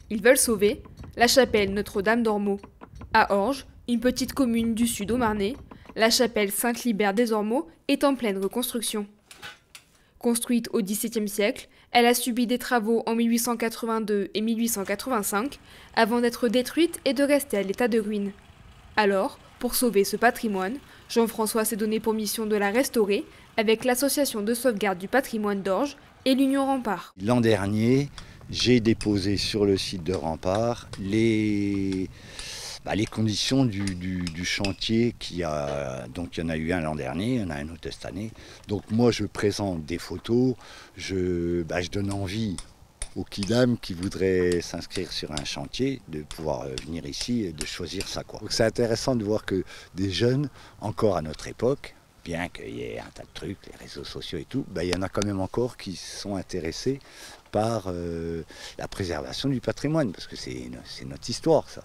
Ils veulent sauver la chapelle Notre-Dame d'Ormeaux. À Orge, une petite commune du sud au Marnais, la chapelle Sainte-Libère des Ormeaux est en pleine reconstruction. Construite au XVIIe siècle, elle a subi des travaux en 1882 et 1885 avant d'être détruite et de rester à l'état de ruine. Alors, pour sauver ce patrimoine, Jean-François s'est donné pour mission de la restaurer avec l'association de sauvegarde du patrimoine d'Orge et l'Union Rempart. L'an dernier, j'ai déposé sur le site de Rempart les conditions du chantier donc il y en a eu un l'an dernier, il y en a un autre cette année. Donc moi je présente des photos, je donne envie aux kidam qui voudraient s'inscrire sur un chantier de pouvoir venir ici et de choisir ça, quoi. Donc c'est intéressant de voir que des jeunes, encore à notre époque, bien qu'il y ait un tas de trucs, les réseaux sociaux et tout, il y en a quand même encore qui sont intéressés par la préservation du patrimoine, parce que c'est notre histoire, ça.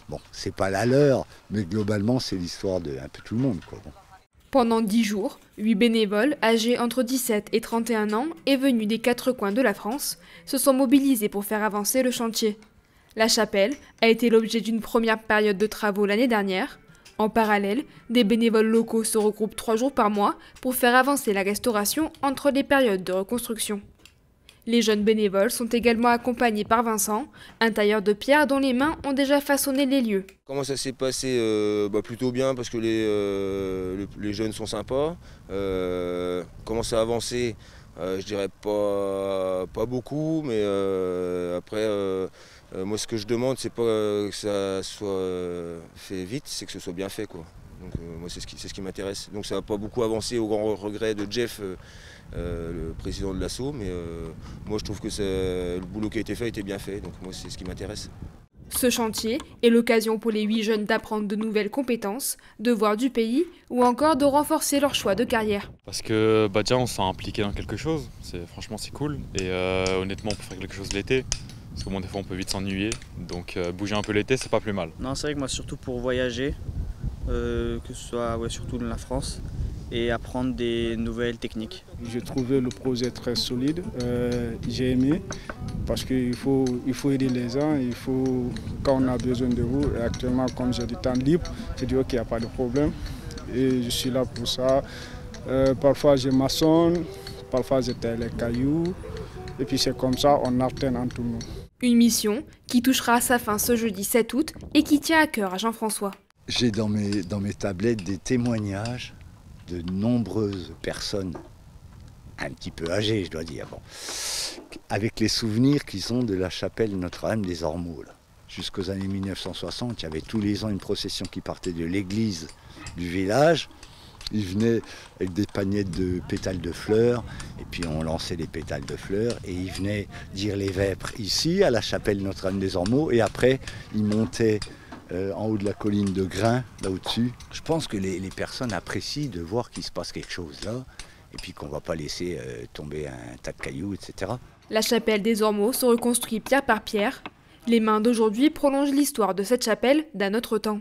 Bon, c'est pas la leur, mais globalement, c'est l'histoire de un peu tout le monde, quoi. Bon. Pendant 10 jours, 8 bénévoles âgés entre 17 et 31 ans et venus des 4 coins de la France se sont mobilisés pour faire avancer le chantier. La chapelle a été l'objet d'une première période de travaux l'année dernière. En parallèle, des bénévoles locaux se regroupent 3 jours par mois pour faire avancer la restauration entre les périodes de reconstruction. Les jeunes bénévoles sont également accompagnés par Vincent, un tailleur de pierre dont les mains ont déjà façonné les lieux. Comment ça s'est passé? Plutôt bien, parce que les jeunes sont sympas. Comment ça a avancé? Je dirais pas beaucoup, mais après, moi ce que je demande, c'est pas que ça soit fait vite, c'est que ce soit bien fait, quoi. Donc moi c'est ce qui m'intéresse. Donc ça n'a pas beaucoup avancé au grand regret de Jeff, le président de l'assaut, mais moi je trouve que le boulot qui a été fait était bien fait, donc moi c'est ce qui m'intéresse. Ce chantier est l'occasion pour les 8 jeunes d'apprendre de nouvelles compétences, de voir du pays ou encore de renforcer leur choix de carrière. Parce que déjà on se sent impliqué dans quelque chose, franchement c'est cool, et honnêtement on peut faire quelque chose l'été. Parce que des fois on peut vite s'ennuyer, donc bouger un peu l'été c'est pas plus mal. Non, c'est vrai que moi surtout pour voyager, que ce soit surtout dans la France, et apprendre des nouvelles techniques. J'ai trouvé le projet très solide, j'ai aimé, parce qu'il faut aider les gens, quand on a besoin de vous, et actuellement comme j'ai du temps libre, j'ai dit ok, il n'y a pas de problème, et je suis là pour ça. Parfois je maçonne, parfois je taille les cailloux, et puis c'est comme ça, on alterne entre nous. Une mission qui touchera à sa fin ce jeudi 7 août et qui tient à cœur à Jean-François. J'ai dans mes tablettes des témoignages de nombreuses personnes, un petit peu âgées je dois dire, avec les souvenirs qu'ils ont de la chapelle Notre-Dame des Ormeaux. Jusqu'aux années 1960, il y avait tous les ans une procession qui partait de l'église du village. Ils venaient avec des paniers de pétales de fleurs, et puis on lançait les pétales de fleurs, et ils venaient dire les vêpres ici, à la chapelle Notre-Dame des Ormeaux, et après ils montaient en haut de la colline de Grain, là au-dessus. Je pense que les personnes apprécient de voir qu'il se passe quelque chose là, et puis qu'on ne va pas laisser tomber un tas de cailloux, etc. La chapelle des Ormeaux se reconstruit pierre par pierre. Les mains d'aujourd'hui prolongent l'histoire de cette chapelle d'un autre temps.